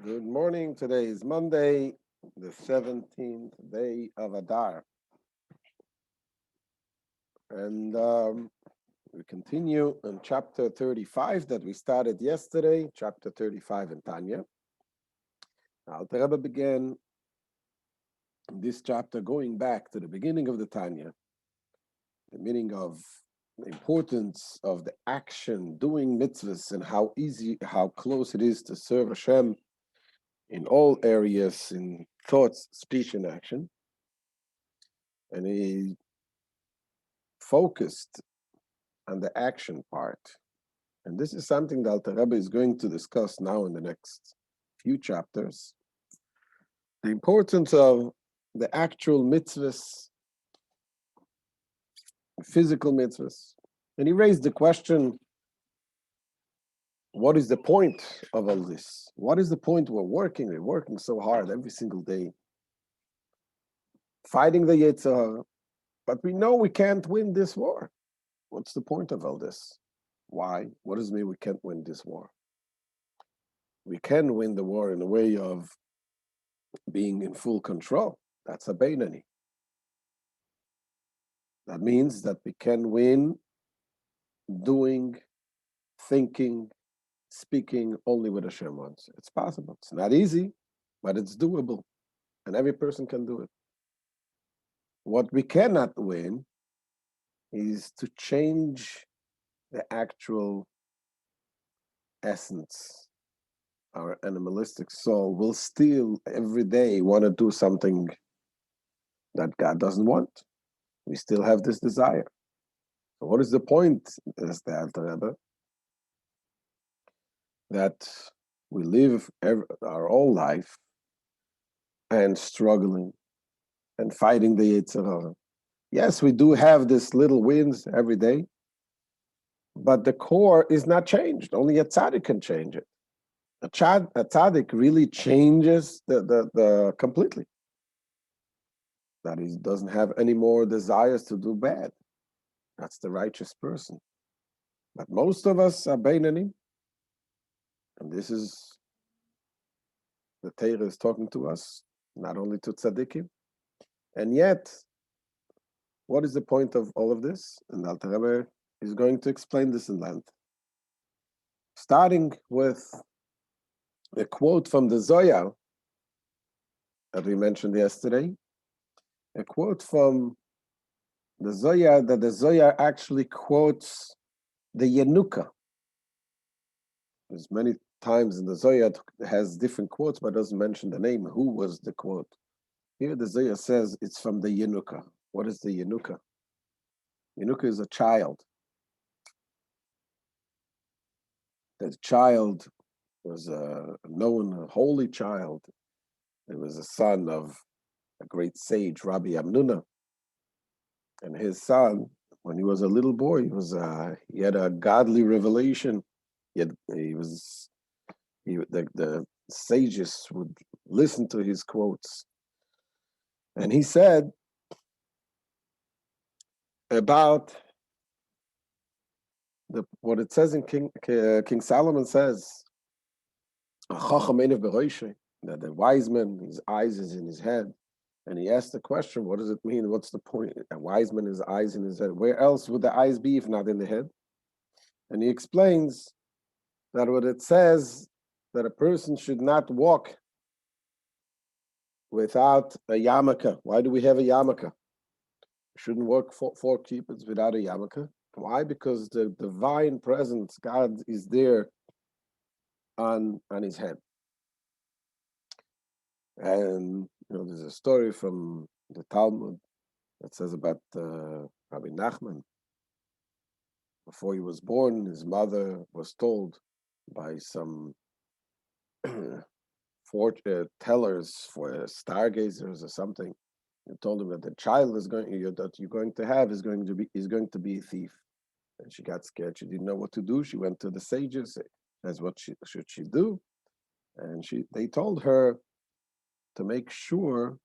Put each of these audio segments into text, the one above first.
Good morning. Today is Monday, the 17th day of Adar. And we continue in chapter 35 that we started yesterday, chapter 35 in Tanya. Now, the Rebbe began this chapter going back to the beginning of the Tanya, the meaning of the importance of the action, doing mitzvahs, and how easy, how close it is to serve Hashem in all areas, in thoughts, speech, and action. And he focused on the action part. And this is something that the Rebbe is going to discuss now in the next few chapters. The importance of the actual mitzvahs, physical mitzvahs. And he raised the question, what is the point of all this? What is the point? We're working so hard every single day, fighting the Yetzirah, but we know we can't win this war. What's the point of all this? Why? What does it mean we can't win this war? We can win the war in a way of being in full control. That's a Beinani. That means that we can win doing, thinking, speaking only with Hashem wants. It's possible. It's not easy, but it's doable. And every person can do it. What we cannot win is to change the actual essence. Our animalistic soul will still every day want to do something that God doesn't want. We still have this desire. So what is the point, as the Alter Rebbe, that we live our whole life and struggling and fighting the Yetzirah? Yes, we do have this little wins every day, but the core is not changed. Only a tzaddik can change it. A tzaddik really changes the completely. That he doesn't have any more desires to do bad. That's the righteous person. But most of us are Beinani, and this is the Torah is talking to us, not only to tzaddikim. And yet, what is the point of all of this? And Alter Rebbe is going to explain this in length. Starting with a quote from the Zohar that we mentioned yesterday, a quote from the Zohar that the Zohar actually quotes the Yenuka. There's many times in the Zohar it has different quotes, but doesn't mention the name. Who was the quote? Here the Zohar says it's from the Yenuka. What is the Yenuka? Yenuka is a child. The child was a known holy child. It was a son of a great sage, Rabbi Amnuna. And his son, when he was a little boy, he had a godly revelation. The sages would listen to his quotes. And he said about what it says in King Solomon says, that the wise man, his eyes is in his head. And he asked the question, what does it mean? What's the point? A wise man, his eyes in his head. Where else would the eyes be if not in the head? And he explains that what it says, that a person should not walk without a yarmulke. Why do we have a yarmulke? Shouldn't walk four cubits without a yarmulke. Why? Because the divine presence, God, is there on his head. And there's a story from the Talmud that says about Rabbi Nachman. Before he was born, his mother was told by some tellers for stargazers or something. They told him that the child that you're going to have is going to be a thief. And she got scared. She didn't know what to do. She went to the sages. As what should she do? And they told her to make sure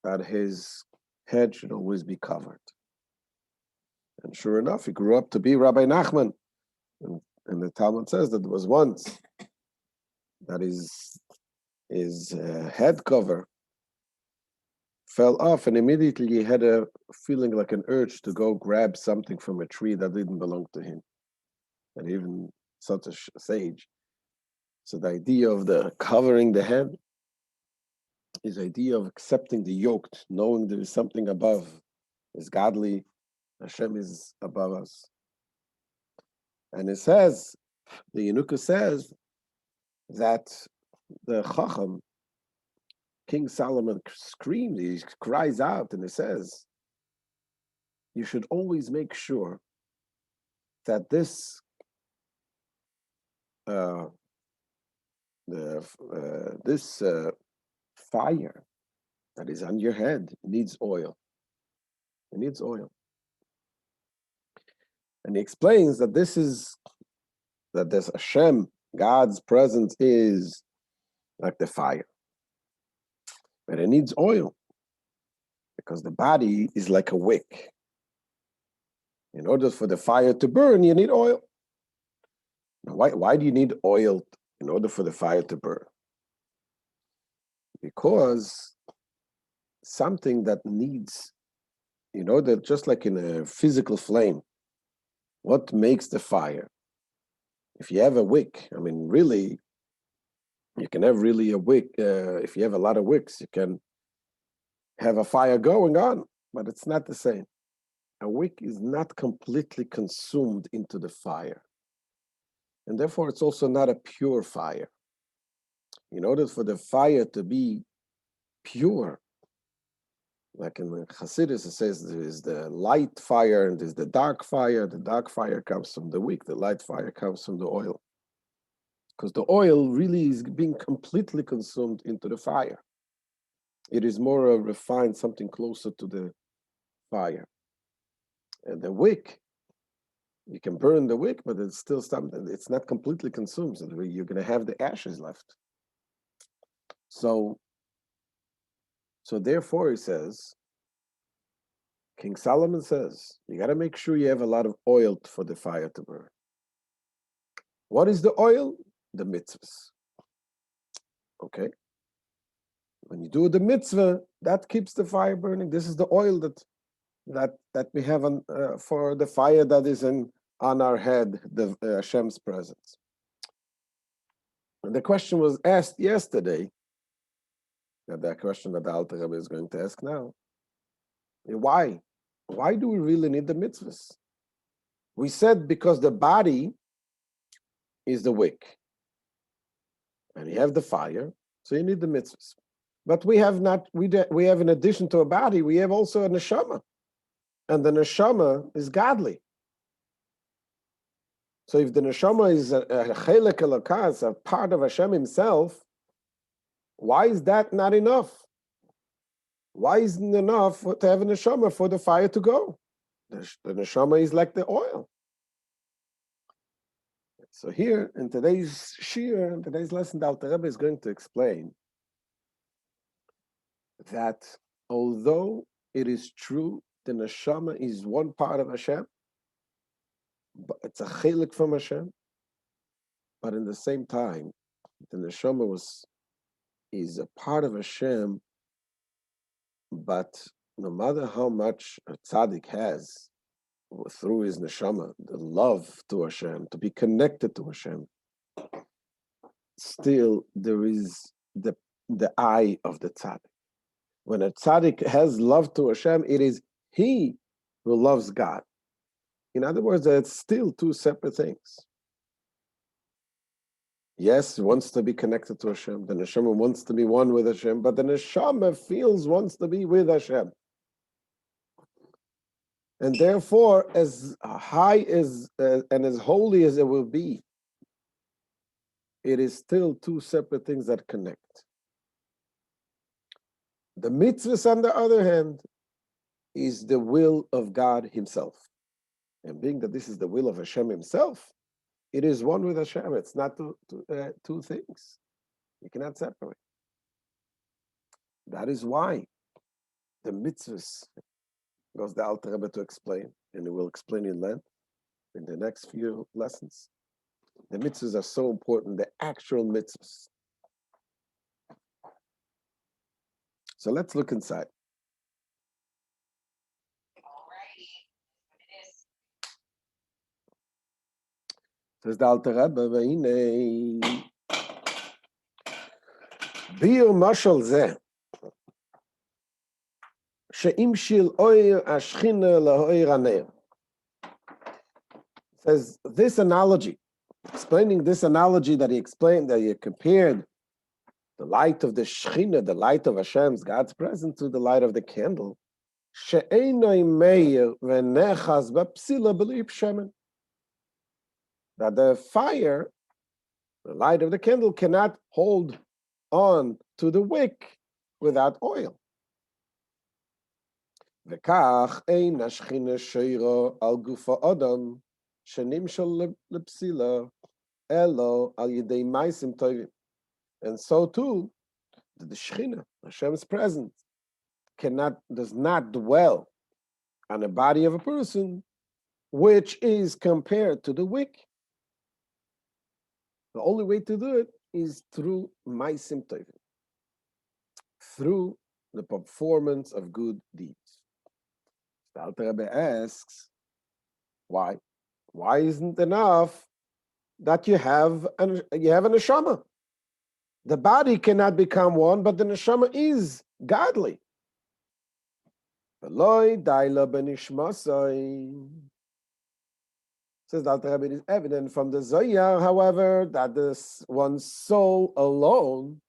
that his head should always be covered. And sure enough, he grew up to be Rabbi Nachman. And the Talmud says that there was once that his his head cover fell off, and immediately he had a feeling like an urge to go grab something from a tree that didn't belong to him, and even such a sage. So the idea of the covering the head is the idea of accepting the yoked, knowing there is something above, is godly, Hashem is above us. And it says, the Yenuka says that the Chacham, King Solomon screams, he cries out, and it says, you should always make sure that this fire that is on your head needs oil. It needs oil. And he explains that this Hashem, God's presence is like the fire. But it needs oil because the body is like a wick. In order for the fire to burn, you need oil. Now, why do you need oil in order for the fire to burn? Because something that needs, that just like in a physical flame, what makes the fire? If you have a wick, really, you can have really a wick. If you have a lot of wicks, you can have a fire going on, but it's not the same. A wick is not completely consumed into the fire. And therefore, it's also not a pure fire. In order for the fire to be pure, like in the Hasidus, it says there is the light fire and there's the dark fire. The dark fire comes from the wick. The light fire comes from the oil. Because the oil really is being completely consumed into the fire. It is more a refined, something closer to the fire. And the wick, you can burn the wick, but it's still something, it's not completely consumed. So you're going to have the ashes left. So therefore, he says, King Solomon says, you got to make sure you have a lot of oil for the fire to burn. What is the oil? The mitzvahs. Okay? When you do the mitzvah, that keeps the fire burning. This is the oil that we have for the fire that is on our head, the Hashem's presence. And the question was asked yesterday, and that question that the Alter Rebbe is going to ask now. Why? Why do we really need the mitzvahs? We said because the body is the wick. And you have the fire, so you need the mitzvahs. But we have in addition to a body, we have also a neshama. And the neshama is godly. So if the neshama is a chelek elokas, a part of Hashem himself, why is that not enough? Why isn't it enough to have a neshama for the fire to go? The neshama is like the oil. So here, in today's shir, in today's lesson, the Alter Rebbe is going to explain that although it is true the neshama is one part of Hashem, but it's a chelik from Hashem, but in the same time, the neshama is a part of Hashem, but no matter how much a tzaddik has through his neshama, the love to Hashem, to be connected to Hashem, still there is the eye of the tzaddik. When a tzaddik has love to Hashem, it is he who loves God. In other words, it's still two separate things. Yes, he wants to be connected to Hashem. The neshama wants to be one with Hashem, but the neshama wants to be with Hashem. And therefore, as high as and as holy as it will be, it is still two separate things that connect. The mitzvahs, on the other hand, is the will of God himself. And being that this is the will of Hashem himself, it is one with Hashem. It's not two things. You cannot separate. That is why the mitzvahs, goes the Alter Rebbe to explain, and he will explain in length in the next few lessons. The mitzvahs are so important, the actual mitzvahs. So let's look inside. Says the Alter Rebbe, "V'hinei bir mashal zeh she'imshil oir ashchina la'oir haner." Says this analogy, explaining this analogy that he explained, that he compared the light of the Shechina, the light of Hashem's, God's presence, to the light of the candle. She'einoi meir v'nechas b'psila b'li'ip shemen. That the fire, the light of the candle, cannot hold on to the wick without oil. V'kach ein hashchina sheira al gufa adam shenimshal lepsila elo al yedei maisim tovim. And so too, the Shechina, Hashem's presence, does not dwell on the body of a person, which is compared to the wick. The only way to do it is through maisim tovim, through the performance of good deeds. The Alter Rebbe asks, why? Why isn't it enough that you have a neshama? The body cannot become one, but the neshama is godly. Says the Alter Rebbe, it is evident from the Zohar, however, that this one's soul alone,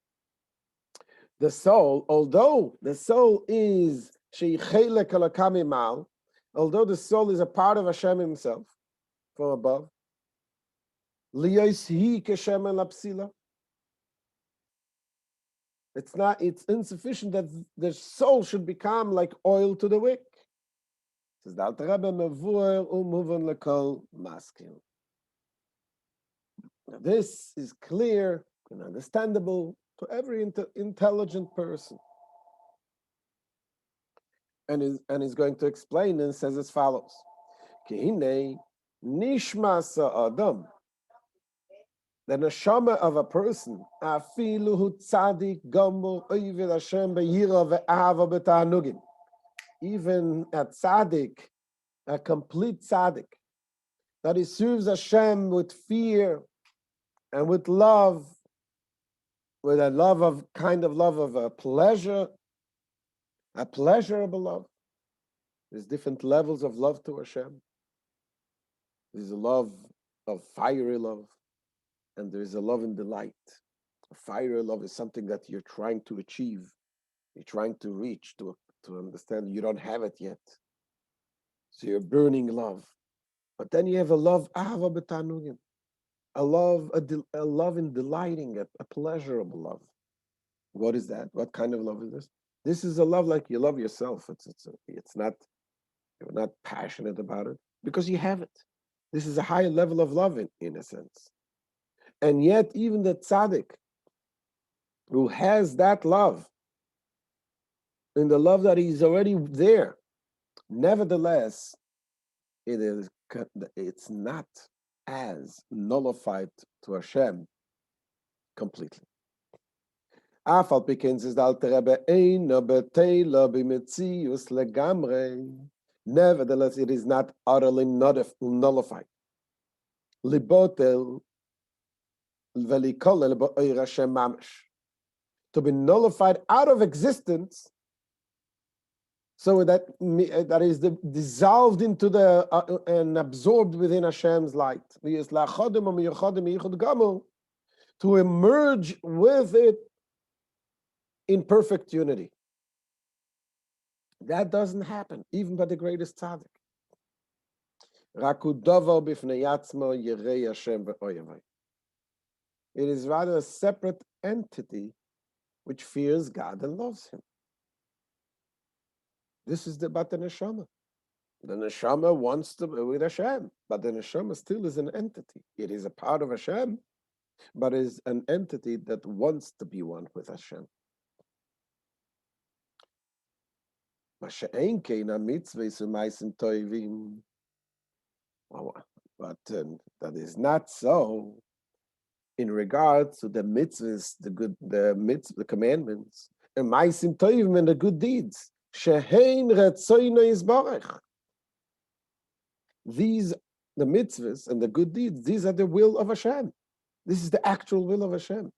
the soul, although the soul is although the soul is a part of Hashem himself from above, it's insufficient that the soul should become like oil to the wick. Says the Alter Rebbe, mevuer umuvan lekol maskin. This is clear and understandable to every intelligent person. And he's going to explain and says as follows. Kihine nishmasa adam. The neshama of a person, afilu hu tzadik gomor oived Hashem beyira ve'ahava b'ta'anugim. Even a tzaddik, a complete tzaddik, that he serves Hashem with fear and with love, with a love of a pleasure, a pleasurable love. There's different levels of love to Hashem. There's a love of fiery love, and there's a love in delight. A fiery love is something that you're trying to achieve, you're trying to reach, to understand you don't have it yet. So you're burning love. But then you have a love, ahava b'tanugim, a love in delighting, a pleasurable love. What is that? What kind of love is this? This is a love like you love yourself. It's not, you're not passionate about it because you have it. This is a higher level of love in a sense. And yet even the tzaddik who has that love, in the love that he's already there, nevertheless, it's not as nullified to Hashem completely. Nevertheless, it is not utterly nullified. To be nullified out of existence, so that is dissolved into and absorbed within Hashem's light. To emerge with it in perfect unity. That doesn't happen, even by the greatest tzaddik. It is rather a separate entity which fears God and loves Him. This is about the neshama. The neshama wants to be with Hashem, but the neshama still is an entity. It is a part of Hashem, but is an entity that wants to be one with Hashem. But that is not so in regards to the mitzvahs, the commandments and ma'asim tovim, and the good deeds. Shehein retzono yisborech. These, the mitzvahs and the good deeds, these are the will of Hashem. This is the actual will of Hashem.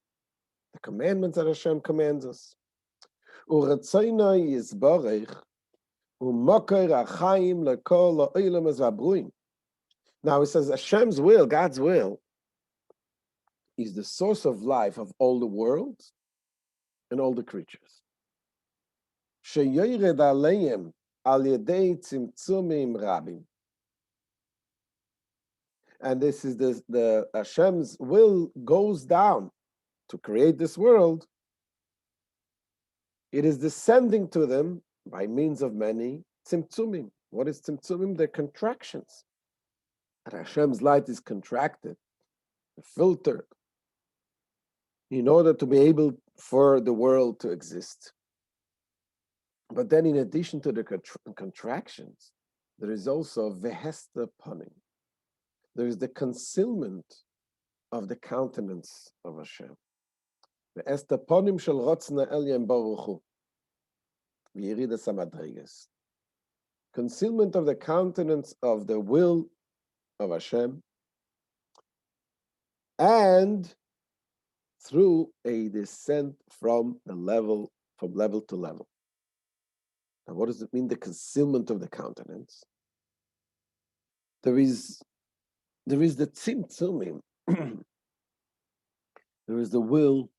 The commandments that Hashem commands us. Uretzono yisborech u'mokor ha'chaim lekol ha'olam v'abruim. Now it says Hashem's will, God's will, is the source of life of all the worlds and all the creatures. Sheyored aleim al yedei tzimtzumim rabim. And this is the Hashem's will goes down to create this world. It is descending to them by means of many tzimtzumim. What is tzimtzumim? They're contractions. And Hashem's light is contracted, filtered, in order to be able for the world to exist. But then in addition to the contractions, there is also vehesta panim. There is the concealment of the countenance of Hashem. Vehesta panim shel rotzna elyon baruch hu. V'yiridas hamadrigas. Concealment of the countenance of the will of Hashem, and through a descent from level to level. Now, what does it mean, the concealment of the countenance? There is the tzimtzumim. There is the will,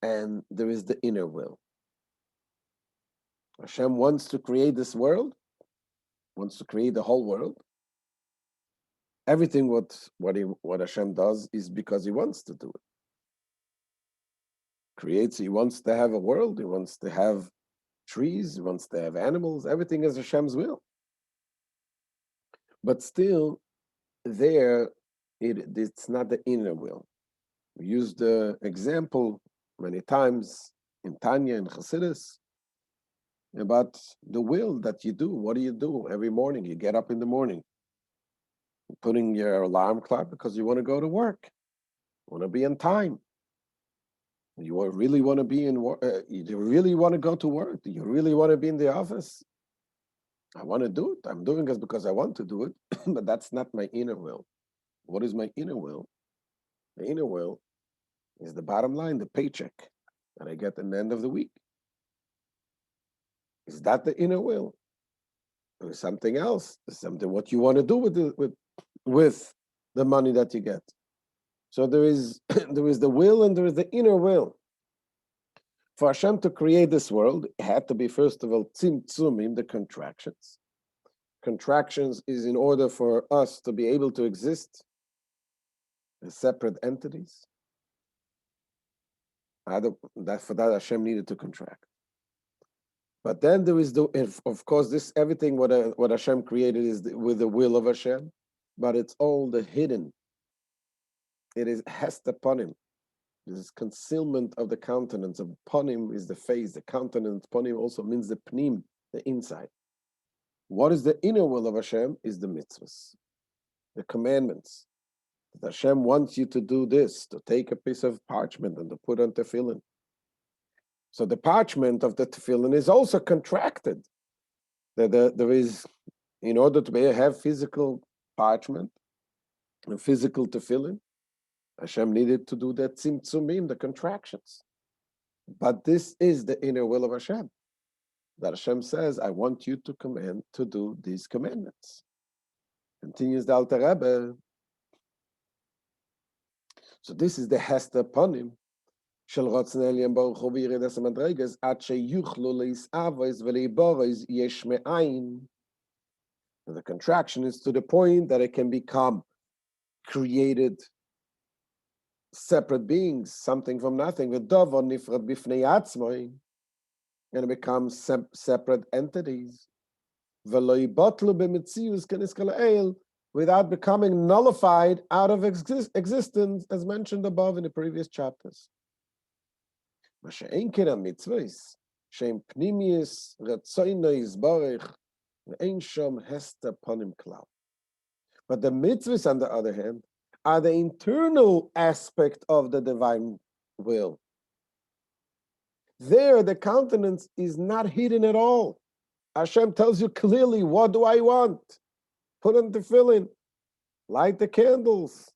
and there is the inner will. Hashem wants to create this world, wants to create the whole world. Everything what Hashem does is because He wants to do it. He wants to have a world, He wants to have trees, He wants to have animals, everything is Hashem's will. But still, it's not the inner will. We use the example many times in Tanya and Chassidus about the will that you do. What do you do every morning? You get up in the morning, putting your alarm clock because you want to go to work, you want to be on time. You really want to be in work. You really want to go to work. Do you really want to be in the office? I want to do it. I'm doing it because I want to do it, but that's not my inner will. What is my inner will? The inner will is the bottom line, the paycheck that I get at the end of the week. Is that the inner will? Or something else? Something what you want to do with the money that you get. So there is the will and there is the inner will. For Hashem to create this world, it had to be, first of all, tzimtzumim, the contractions. Contractions is in order for us to be able to exist as separate entities. For that Hashem needed to contract. But then there is of course, this everything what Hashem created is with the will of Hashem, but it's all the hidden. It is hest upon Him. This is concealment of the countenance. Of panim is the face, the countenance. Panim also means the pnim, the inside. What is the inner will of Hashem? Is the mitzvahs, the commandments. That Hashem wants you to do this, to take a piece of parchment and to put on tefillin. So the parchment of the tefillin is also contracted. There is, in order to have physical parchment and physical tefillin, Hashem needed to do that tzimtzumim, the contractions. But this is the inner will of Hashem. That Hashem says, I want you to command to do these commandments. Continues the Alter Rebbe. So this is the hester panim shel rotzen elyon baruch hu v'yiridas hamadrigas ad sheyuchlu leisavos v'leiboros yesh me'ayin. The contraction is to the point that it can become created separate beings, something from nothing. V'dovo nifrad b'fnei atzmoi, and it becomes separate entities. V'lo yibotlu b'metzius k'niskal ha'el, without becoming nullified out of existence, as mentioned above in the previous chapters. But the mitzvahs, on the other hand, are the internal aspect of the divine will. There, the countenance is not hidden at all. Hashem tells you clearly, what do I want? Put on the tefillin, light the candles,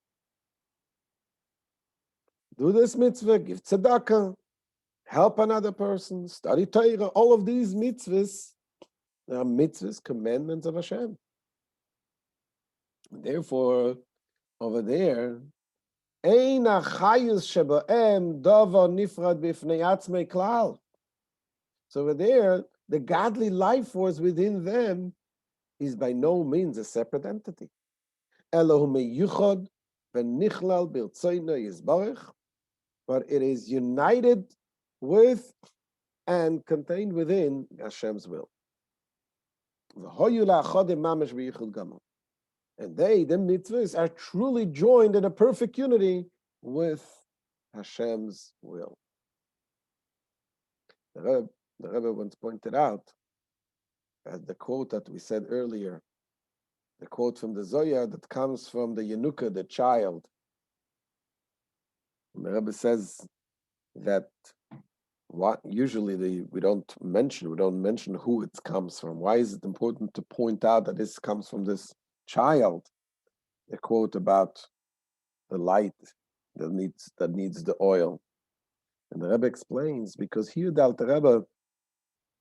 do this mitzvah, give tzedakah, help another person, study Torah. All of these mitzvahs are mitzvahs, commandments of Hashem. Therefore, over there, ein achayus shebaem davar nifrad b'fnei atzmei klal. So over there, the godly life force within them is by no means a separate entity. Elohu meyuchad v'nichlal b'rtzono yizbarech, but it is united with and contained within Hashem's will. And they, the mitzvahs, are truly joined in a perfect unity with Hashem's will. The Rebbe once pointed out, as the quote that we said earlier, the quote from the Zohar that comes from the Yenuka, the child. And the Rebbe says that what usually we don't mention who it comes from. Why is it important to point out that this comes from this child? The quote about the light that needs the oil. And the Rebbe explains, because here the Alter Rebbe,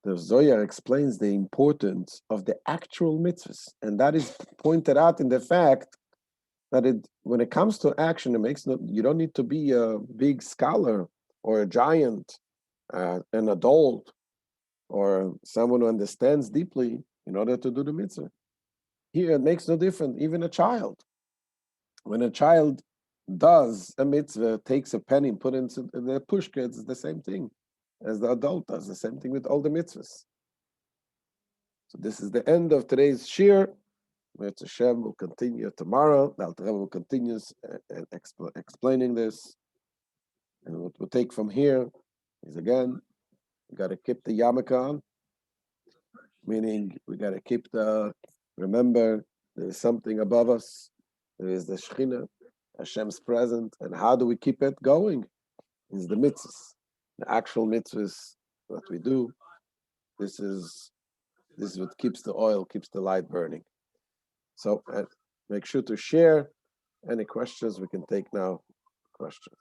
the Zohar explains the importance of the actual mitzvahs. And that is pointed out in the fact that when it comes to action, you don't need to be a big scholar or a giant, an adult, or someone who understands deeply in order to do the mitzvah. Here it makes no difference, even a child. When a child does a mitzvah, takes a penny and put it into the pushka, it's the same thing as the adult does, the same thing with all the mitzvahs. So this is the end of today's shir. Mitzvah Hashem will continue tomorrow. The Alter Rebbe will continue explaining this. And what we'll take from here is, again, we got to keep the yarmulke on, meaning we got to remember there is something above us. There is the Shekhinah, Hashem's present. And how do we keep it going? Is the mitzvahs, the actual mitzvahs that we do. This is what keeps the oil, keeps the light burning. So make sure to share. Any questions we can take now? Questions.